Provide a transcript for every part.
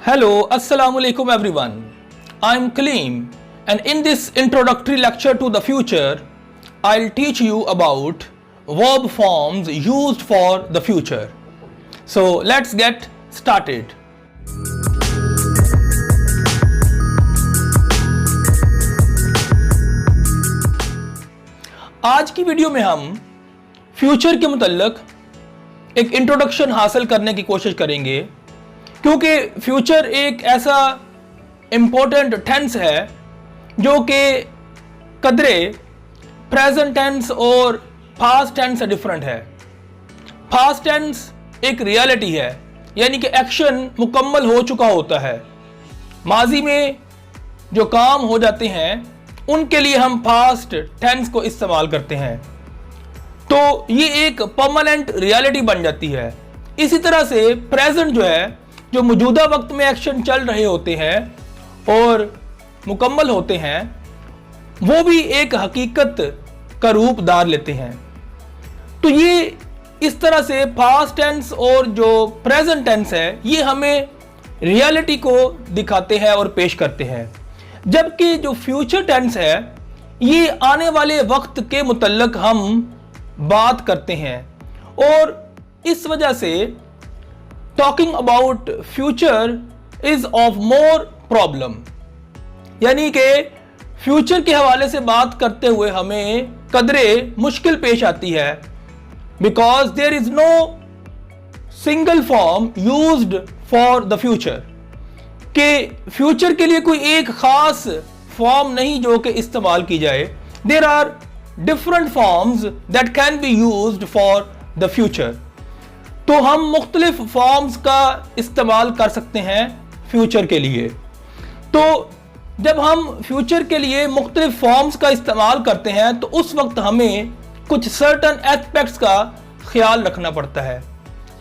Hello, Assalamu alaikum everyone. I'm Kaleem, and in this introductory lecture to the future, I'll teach you about verb forms used for the future. So let's get started. आज की video में हम future के मुतल्लिक एक introduction हासिल करने की कोशिश करेंगे, क्योंकि फ्यूचर एक ऐसा इम्पोर्टेंट टेंस है जो कि कदरे प्रेजेंट टेंस और पास्ट टेंस से डिफरेंट है। पास्ट टेंस एक रियलिटी है, यानी कि एक्शन मुकम्मल हो चुका होता है। माजी में जो काम हो जाते हैं उनके लिए हम पास्ट टेंस को इस्तेमाल करते हैं, तो ये एक परमानेंट रियलिटी बन जाती है। इसी तरह से प्रेजेंट जो है, जो मौजूदा वक्त में एक्शन चल रहे होते हैं और मुकम्मल होते हैं, वो भी एक हकीकत का रूप धार लेते हैं। तो ये इस तरह से पास्ट टेंस और जो प्रेजेंट टेंस है, ये हमें रियलिटी को दिखाते हैं और पेश करते हैं, जबकि जो फ्यूचर टेंस है ये आने वाले वक्त के मुतल्लिक हम बात करते हैं। और इस वजह से talking about future is of more problem, यानी कि फ्यूचर के हवाले से बात करते हुए हमें कदरे मुश्किल पेश आती है, because there is no single form used for the future, कि फ्यूचर के लिए कोई एक खास फॉर्म नहीं जो कि इस्तेमाल की जाए। There are different forms that can be used for the future. तो हम मुख्तलिफ फॉर्म्स का इस्तेमाल कर सकते हैं फ्यूचर के लिए। तो जब हम फ्यूचर के लिए मुख्तलिफ फॉर्म्स का इस्तेमाल करते हैं तो उस वक्त हमें कुछ सर्टन एस्पेक्ट्स का ख्याल रखना पड़ता है,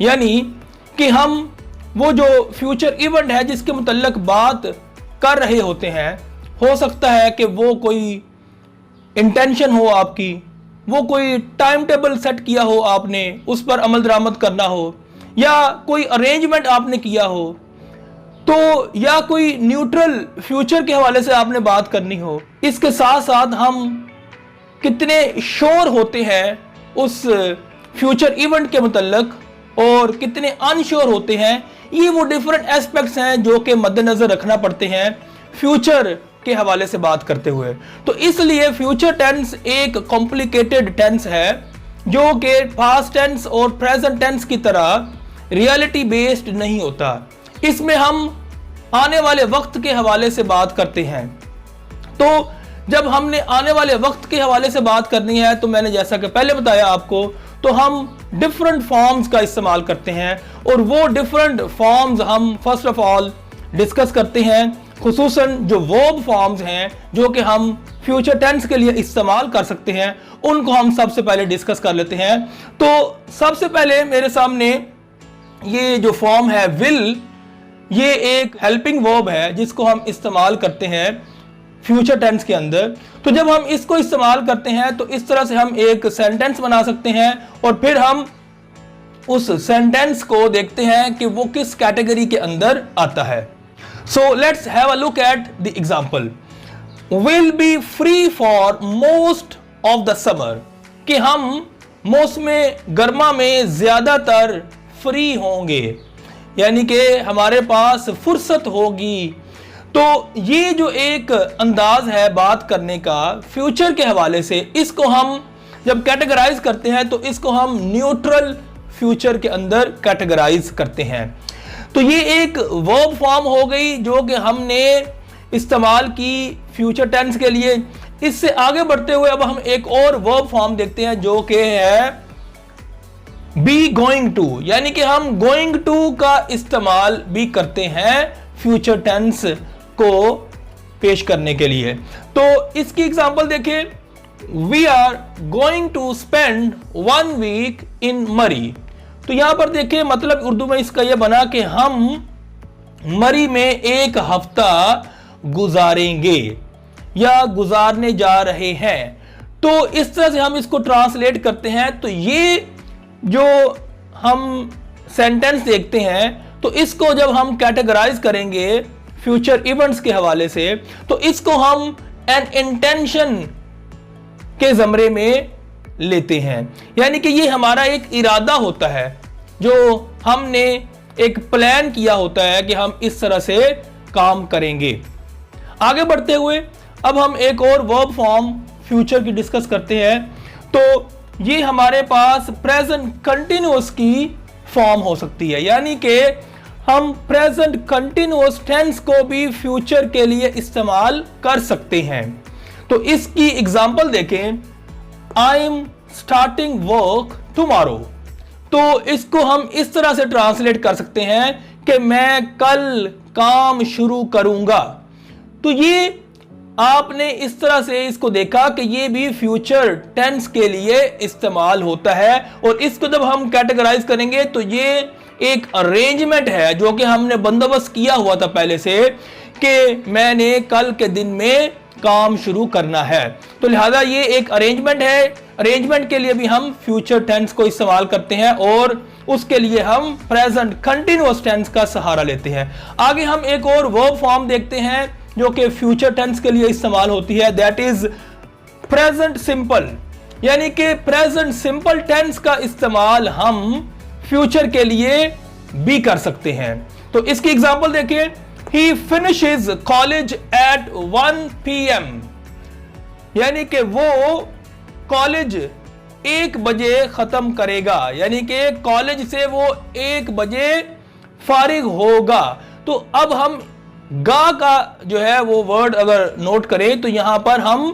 यानी कि हम वो जो फ्यूचर इवेंट है जिसके मुतल्लिक बात कर रहे होते हैं, हो सकता है कि वो कोई इंटेंशन हो आपकी, वो कोई टाइम टेबल सेट किया हो आपने, उस पर अमल दरामद करना हो, या कोई अरेंजमेंट आपने किया हो, तो या कोई न्यूट्रल फ्यूचर के हवाले से आपने बात करनी हो। इसके साथ साथ हम कितने श्योर होते हैं उस फ्यूचर इवेंट के मुतल्लिक और कितने अनश्योर होते हैं, ये वो डिफरेंट एस्पेक्ट्स हैं जो कि मद्देनजर रखना पड़ते हैं फ्यूचर के हवाले से बात करते हुए। तो इसलिए फ्यूचर टेंस एक कॉम्प्लिकेटेड टेंस है जो कि पास्ट टेंस और प्रेजेंट टेंस की तरह रियलिटी बेस्ड नहीं होता। इसमें हम आने वाले वक्त के हवाले से बात करते हैं। तो जब हमने आने वाले वक्त के हवाले से बात करनी है, तो मैंने जैसा कि पहले बताया आपको, तो हम डिफरेंट फॉर्म्स का इस्तेमाल करते हैं, और वो डिफरेंट फॉर्म्स हम फर्स्ट ऑफ ऑल डिस्कस करते हैं, खुसूसन जो वर्ब फॉर्म्स हैं जो कि हम फ्यूचर टेंस के लिए इस्तेमाल कर सकते हैं, उनको हम सबसे पहले डिस्कस कर लेते हैं। तो सबसे पहले मेरे सामने ये जो फॉर्म है विल, ये एक हेल्पिंग वर्ब है जिसको हम इस्तेमाल करते हैं फ्यूचर टेंस के अंदर। तो जब हम इसको इस्तेमाल करते हैं तो इस तरह से हम एक सेंटेंस बना सकते हैं, और फिर हम उस सेंटेंस को देखते हैं कि वो किस कैटेगरी के अंदर आता है। So let's have a look at the example. Will be free for most of the summer, कि हम मौसम गर्मा में ज़्यादातर फ्री होंगे, यानी कि हमारे पास फुर्सत होगी। तो ये जो एक अंदाज है बात करने का फ्यूचर के हवाले से, इसको हम जब कैटेगराइज करते हैं तो इसको हम न्यूट्रल फ्यूचर के अंदर कैटेगराइज करते हैं। तो ये एक वर्ब फॉर्म हो गई जो कि हमने इस्तेमाल की फ्यूचर टेंस के लिए। इससे आगे बढ़ते हुए अब हम एक और वर्ब फॉर्म देखते हैं जो कि है बी गोइंग टू, यानी कि हम गोइंग टू का इस्तेमाल भी करते हैं फ्यूचर टेंस को पेश करने के लिए। तो इसकी एग्जांपल देखिए, we are going to spend 1 week in Murree. तो यहां पर देखिए मतलब उर्दू में इसका यह बना कि हम मरी में एक हफ्ता गुजारेंगे या गुजारने जा रहे हैं। तो इस तरह से हम इसको ट्रांसलेट करते हैं। तो ये जो हम सेंटेंस देखते हैं तो इसको जब हम कैटेगराइज करेंगे फ्यूचर इवेंट्स के हवाले से, तो इसको हम एन इंटेंशन के ज़मरे में लेते हैं। यानी कि ये हमारा एक इरादा होता है, जो हमने एक प्लान किया होता है कि हम इस तरह से काम करेंगे। आगे बढ़ते हुए अब हम एक और वर्ब फॉर्म फ्यूचर की डिस्कस करते हैं। तो ये हमारे पास प्रेजेंट कंटिन्यूअस की फॉर्म हो सकती है, यानी कि हम प्रेजेंट कंटिन्यूअस टेंस को भी फ्यूचर के लिए इस्तेमाल कर सकते हैं। तो इसकी एग्जांपल देखें, I am starting work tomorrow. तो इसको हम इस तरह से ट्रांसलेट कर सकते हैं कि मैं कल काम शुरू करूंगा। तो ये आपने इस तरह से इसको देखा कि ये भी फ्यूचर टेंस के लिए इस्तेमाल होता है, और इसको जब हम कैटेगराइज करेंगे तो ये एक अरेंजमेंट है जो कि हमने बंदोबस्त किया हुआ था पहले से कि मैंने कल के दिन में काम शुरू करना है। तो लिहाजा ये एक अरेंजमेंट है। अरेंजमेंट के लिए भी हम फ्यूचर टेंस को इस्तेमाल करते हैं और उसके लिए हम प्रेजेंट कंटिन्यूअस टेंस का सहारा लेते हैं। आगे हम एक और वर्ब फॉर्म देखते हैं जो कि फ्यूचर टेंस के लिए इस्तेमाल होती है, दैट इज प्रेजेंट सिंपल। यानी कि प्रेजेंट सिंपल टेंस का इस्तेमाल हम फ्यूचर के लिए भी कर सकते हैं। तो इसकी एग्जांपल देखिए, he finishes college at 1 PM। यानी कि वो कॉलेज 1 बजे खत्म करेगा, यानी कि कॉलेज से वो 1 बजे फारिग होगा। तो अब हम गा का जो है वो वर्ड अगर नोट करें तो यहां पर हम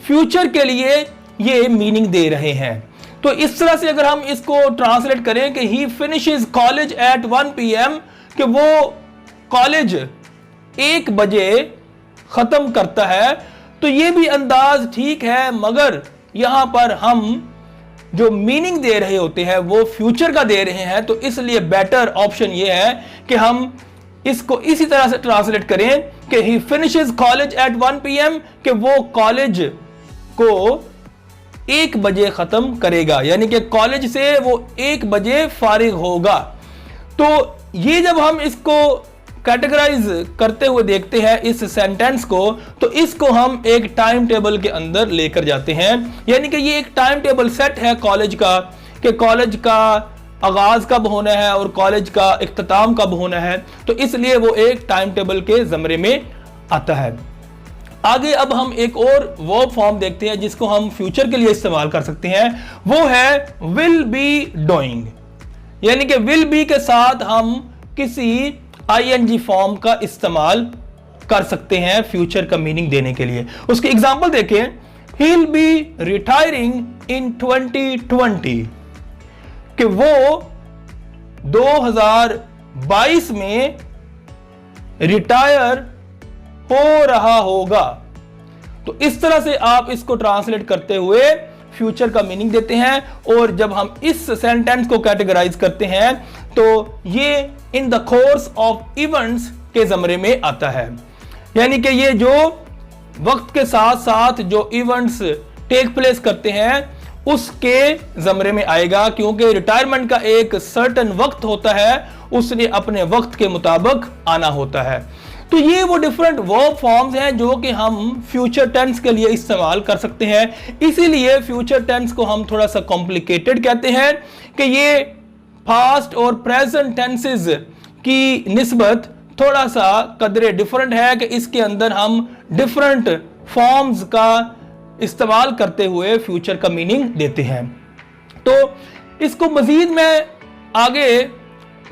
फ्यूचर के लिए ये मीनिंग दे रहे हैं। तो इस तरह से अगर हम इसको ट्रांसलेट करें कि ही फिनिशेस कॉलेज एट 1 PM, कि वो कॉलेज 1 बजे खत्म करता है, तो ये भी अंदाज ठीक है, मगर यहां पर हम जो मीनिंग दे रहे होते हैं वो फ्यूचर का दे रहे हैं। तो इसलिए बेटर ऑप्शन ये है कि हम इसको इसी तरह से ट्रांसलेट करें कि ही फिनिशेस कॉलेज एट 1 PM, कि वो कॉलेज को 1 बजे खत्म करेगा, यानी कि कॉलेज से वो 1 बजे फारिग होगा। तो ये जब हम इसको कैटेगराइज करते हुए देखते हैं इस सेंटेंस को, तो इसको हम एक टाइम टेबल के अंदर लेकर जाते हैं। यानी कि ये एक टाइम टेबल सेट है कॉलेज का, कि कॉलेज का आगाज कब होना है और कॉलेज का इख्तिताम कब होना है। तो इसलिए वो एक टाइम टेबल के ज़मरे में आता है। आगे अब हम एक और वर्ब फॉर्म देखते हैं जिसको हम फ्यूचर के लिए इस्तेमाल कर सकते हैं, वो है विल बी डूइंग। यानी कि विल बी के साथ हम किसी ING फॉर्म का इस्तेमाल कर सकते हैं फ्यूचर का मीनिंग देने के लिए। उसकी एग्जांपल देखें, ही विल बी रिटायरिंग इन 2020, कि वो 2022 में रिटायर हो रहा होगा। तो इस तरह से आप इसको ट्रांसलेट करते हुए फ्यूचर का मीनिंग देते हैं, और जब हम इस सेंटेंस को कैटेगराइज करते हैं तो ये in the course of events के ज़मरे में आता है। यानी कि ये जो वक्त के साथ साथ जो इवेंट्स टेक प्लेस करते हैं उसके ज़मरे में आएगा, क्योंकि रिटायरमेंट का एक सर्टेन वक्त होता है, उसने अपने वक्त के मुताबिक आना होता है। तो ये वो डिफरेंट वर्ब फॉर्म्स हैं जो कि हम फ्यूचर टेंस के लिए इस्तेमाल कर सकते हैं। इसीलिए फ्यूचर टेंस को हम थोड़ा सा कॉम्प्लिकेटेड कहते हैं कि ये पास्ट और प्रेजेंट टेंसेस की निस्बत थोड़ा सा कदरे डिफरेंट है, कि इसके अंदर हम डिफरेंट फॉर्म्स का इस्तेमाल करते हुए फ्यूचर का मीनिंग देते हैं। तो इसको मजीद मैं आगे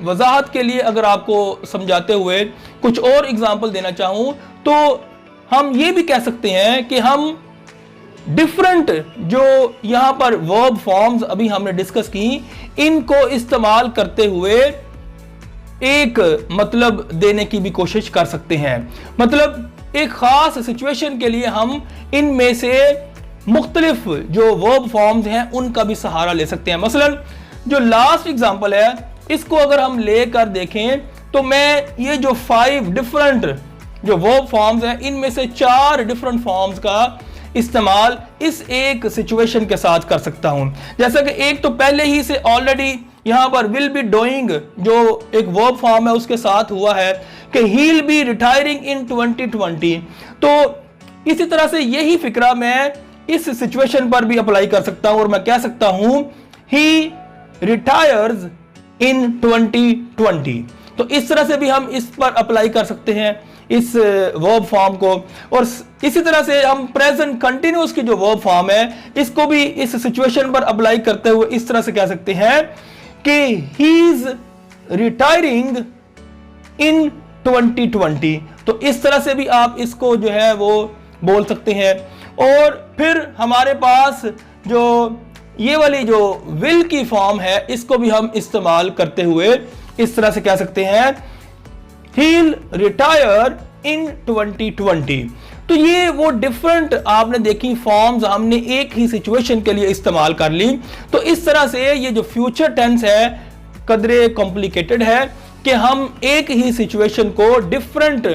वजाहत के लिए अगर आपको समझाते हुए कुछ और एग्जाम्पल देना चाहूं, तो हम ये भी कह सकते हैं कि हम डिफरेंट जो यहां पर वर्ब फॉर्म्स अभी हमने डिस्कस की, इनको इस्तेमाल करते हुए एक मतलब देने की भी कोशिश कर सकते हैं। मतलब एक खास सिचुएशन के लिए हम इनमें से मुख्तलिफ जो वर्ब फॉर्म्स हैं उनका भी सहारा ले सकते हैं। मसलन जो लास्ट एग्जांपल है, इसको अगर हम लेकर देखें तो मैं ये जो 5 डिफरेंट जो वर्ब फॉर्म्स हैं इनमें से 4 डिफरेंट फॉर्म्स का इस्तेमाल इस एक सिचुएशन के साथ कर सकता हूं। जैसा कि एक तो पहले ही से ऑलरेडी यहां पर विल बी डूइंग जो एक वर्ब फॉर्म है उसके साथ हुआ है कि ही विल बी रिटायरिंग इन 2020। तो इसी तरह से यही फिक्रा मैं इस सिचुएशन पर भी अप्लाई कर सकता हूं और मैं कह सकता हूं ही रिटायर्स इन 2020। तो इस तरह से भी हम इस पर अप्लाई कर सकते हैं इस वर्ब फॉर्म को। और इसी तरह से हम प्रेजेंट कंटिन्यूअस की जो वर्ब फॉर्म है इसको भी इस सिचुएशन पर अप्लाई करते हुए इस तरह से कह सकते हैं कि ही इज रिटायरिंग इन 2020। तो इस तरह से भी आप इसको जो है वो बोल सकते हैं। और फिर हमारे पास जो ये वाली जो विल की फॉर्म है इसको भी हम इस्तेमाल करते हुए इस तरह से कह सकते हैं he'll retire in 2020। तो ये वो डिफरेंट आपने देखी फॉर्म्स हमने एक ही सिचुएशन के लिए इस्तेमाल कर ली। तो इस तरह से ये जो फ्यूचर टेंस है कदरे कॉम्प्लिकेटेड है कि हम एक ही सिचुएशन को डिफरेंट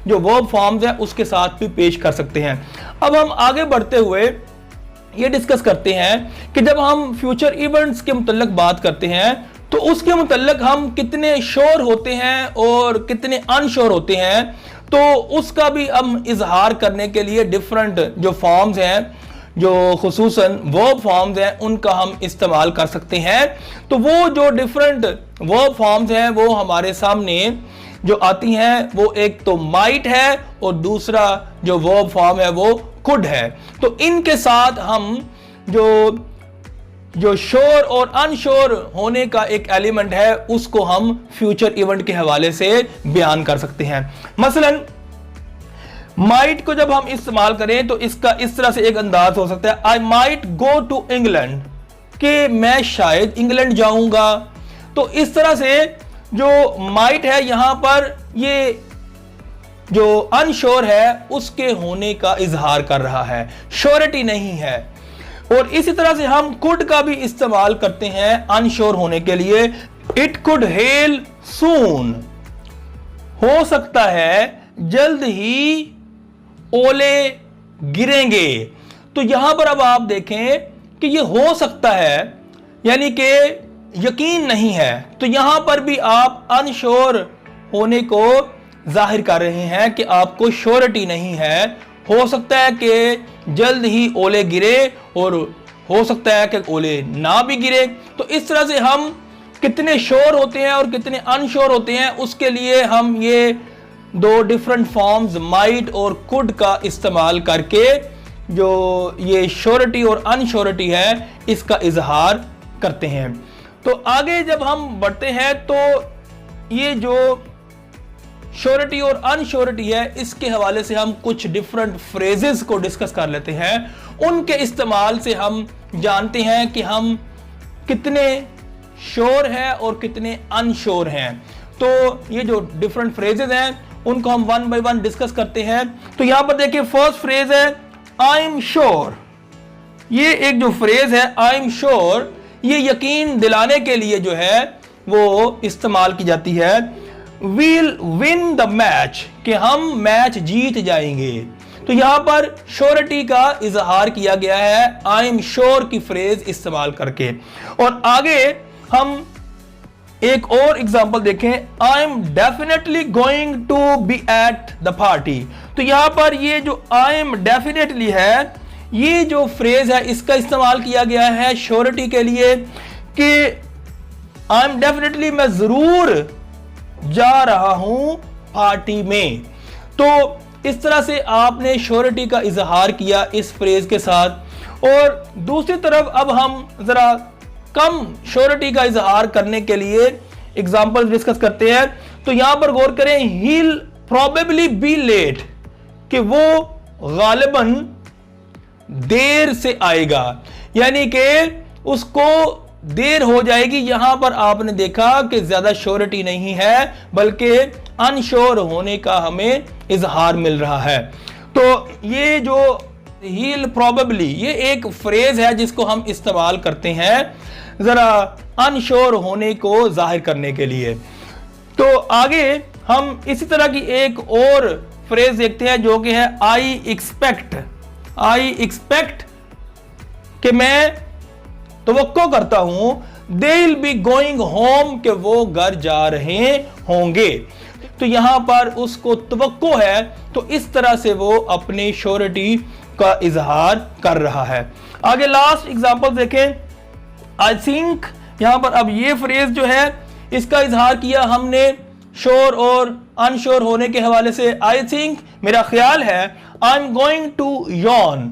जो वर्ब फॉर्म्स है उसके साथ भी पेश कर सकते हैं। अब हम आगे बढ़ते हुए ये डिस्कस करते हैं कि जब हम फ्यूचर इवेंट्स के मुतल्लिक बात करते हैं तो उसके मुतल्लिक हम कितने श्योर होते हैं और कितने अनश्योर होते हैं। तो उसका भी हम इजहार करने के लिए डिफरेंट जो फॉर्म्स हैं जो खुसूसन वर्ब फॉर्म्स हैं उनका हम इस्तेमाल कर सकते हैं। तो वो जो डिफरेंट वर्ब फॉर्म्स हैं वो हमारे सामने जो आती हैं वो एक तो माइट है और दूसरा जो वर्ब फॉर्म है वो कुड है। तो इनके साथ हम जो श्योर और अनश्योर होने का एक एलिमेंट है उसको हम फ्यूचर इवेंट के हवाले से बयान कर सकते हैं। मसलन माइट को जब हम इस्तेमाल करें तो इसका इस तरह से एक अंदाज हो सकता है I might go to England, कि मैं शायद इंग्लैंड जाऊंगा। तो इस तरह से जो माइट है यहां पर ये जो अनश्योर है उसके होने का इजहार कर रहा है, श्योरिटी नहीं है। और इसी तरह से हम कुड का भी इस्तेमाल करते हैं अनश्योर होने के लिए। इट कुड हेल सून, हो सकता है जल्द ही ओले गिरेंगे। तो यहां पर अब आप देखें कि ये हो सकता है यानी कि यकीन नहीं है। तो यहां पर भी आप अनश्योर होने को जाहिर कर रहे हैं कि आपको श्योरिटी नहीं है। हो सकता है कि जल्द ही ओले गिरे और हो सकता है कि ओले ना भी गिरे। तो इस तरह से हम कितने श्योर होते हैं और कितने अनश्योर होते हैं उसके लिए हम ये दो डिफरेंट फॉर्म्स माइट और कुड का इस्तेमाल करके जो ये श्योरिटी और अनश्योरिटी है इसका इजहार करते हैं। तो आगे जब हम बढ़ते हैं तो ये जो श्योरिटी और अनश्योरिटी है इसके हवाले से हम कुछ डिफरेंट फ्रेजेस को डिस्कस कर लेते हैं। उनके इस्तेमाल से हम जानते हैं कि हम कितने श्योर हैं और कितने अनश्योर हैं। तो ये जो डिफरेंट फ्रेजेस हैं उनको हम वन बाय वन डिस्कस करते हैं। तो यहां पर देखिए फर्स्ट फ्रेज है आई एम श्योर। ये एक जो फ्रेज है आई एम श्योर ये यकीन दिलाने के लिए जो है वो इस्तेमाल की जाती है। वील विन द मैच, कि हम मैच जीत जाएंगे। तो यहां पर श्योरिटी का इजहार किया गया है आई एम श्योर की फ्रेज इस्तेमाल करके। और आगे हम एक और एग्जांपल देखें I am definitely going to be at the party. तो यहां पर ये जो आई एम डेफिनेटली है ये जो फ्रेज है इसका इस्तेमाल किया गया है श्योरिटी के लिए कि आई एम डेफिनेटली मैं जरूर जा रहा हूं पार्टी में। तो इस तरह से आपने श्योरिटी का इजहार किया इस फ्रेज के साथ। और दूसरी तरफ अब हम जरा कम श्योरिटी का इजहार करने के लिए एग्जांपल डिस्कस करते हैं। तो यहां पर गौर करें he will probably be late, कि वो गालिबन देर से आएगा, यानी कि उसको देर हो जाएगी। यहां पर आपने देखा कि ज्यादा श्योरिटी नहीं है बल्कि अनश्योर होने का हमें इजहार मिल रहा है। तो ये जो हील प्रोबेबली ये एक फ्रेज है जिसको हम इस्तेमाल करते हैं जरा अनश्योर होने को जाहिर करने के लिए। तो आगे हम इसी तरह की एक और फ्रेज देखते हैं जो कि है आई एक्सपेक्ट। आई एक्सपेक्ट कि मैं तवक्को करता हूं they will be going home, कि वो घर जा रहे होंगे। तो यहां पर उसको तवक्को है, तो इस तरह से वो अपनी श्योरिटी का इजहार कर रहा है। आगे लास्ट एग्जांपल देखें, आई थिंक। यहां पर अब ये फ्रेज जो है इसका इजहार किया हमने श्योर और अनश्योर होने के हवाले से। आई थिंक, मेरा ख्याल है, I am going to yawn,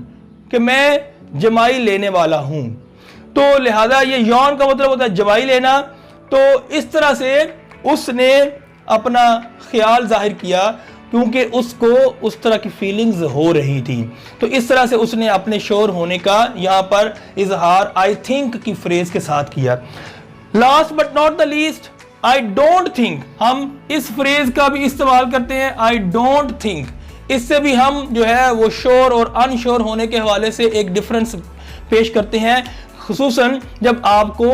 कि मैं जमाई लेने वाला हूं। तो लिहाजा ये यॉन का मतलब होता है जमाई लेना। तो इस तरह से उसने अपना ख्याल जाहिर किया क्योंकि उसको उस तरह की फीलिंग्स हो रही थी। तो इस तरह से उसने अपने श्योर होने का यहां पर इजहार आई थिंक की फ्रेज के साथ किया। Last but not the least, I don't think. हम इस फ्रेज का भी इस्तेमाल करते हैं, आई डोंट थिंक। इससे भी हम जो है वो श्योर और अनश्योर होने के हवाले से एक डिफरेंस पेश करते हैं, खुसूसन जब आपको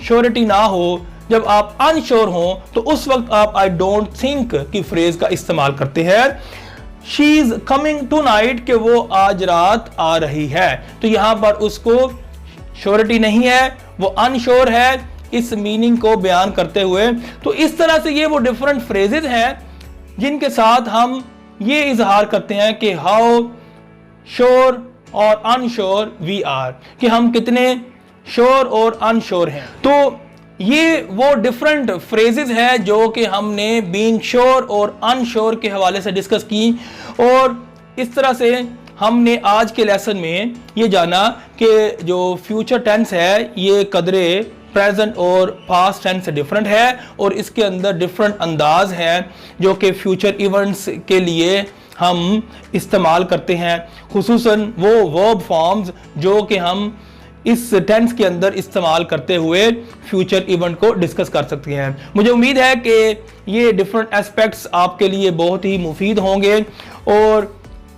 श्योरिटी ना हो, जब आप अनश्योर हो, तो उस वक्त आप आई डोंट थिंक की फ्रेज का इस्तेमाल करते हैं। She is coming tonight, कि वो आज रात आ रही है। तो यहां पर उसको श्योरिटी नहीं है, वो अनश्योर है, इस मीनिंग को बयान करते हुए। तो इस तरह से ये वो डिफरेंट फ्रेजेस हैं जिनके साथ हम ये इजहार करते हैं कि हाउ श्योर और अनश्योर वी आर, कि हम कितने श्योर और अनश्योर हैं। तो ये वो डिफरेंट फ्रेजेस है जो कि हमने बीइंग श्योर और अनश्योर के हवाले से डिस्कस की। और इस तरह से हमने आज के लेसन में ये जाना कि जो फ्यूचर टेंस है ये कदरे प्रेजेंट और पास्ट टेंस से डिफरेंट है, और इसके अंदर डिफरेंट अंदाज हैं जो कि फ्यूचर इवेंट्स के लिए हम इस्तेमाल करते हैं, खुसूसन वो वर्ब फॉर्म्स जो कि हम इस टेंस के अंदर इस्तेमाल करते हुए फ्यूचर इवेंट को डिस्कस कर सकते हैं। मुझे उम्मीद है कि ये डिफरेंट एस्पेक्ट्स आपके लिए बहुत ही मुफीद होंगे और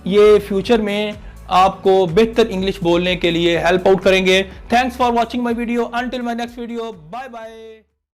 ये फ्यूचर में आपको बेहतर इंग्लिश बोलने के लिए हेल्प आउट करेंगे। Thanks for watching my video. Until my next video, bye bye.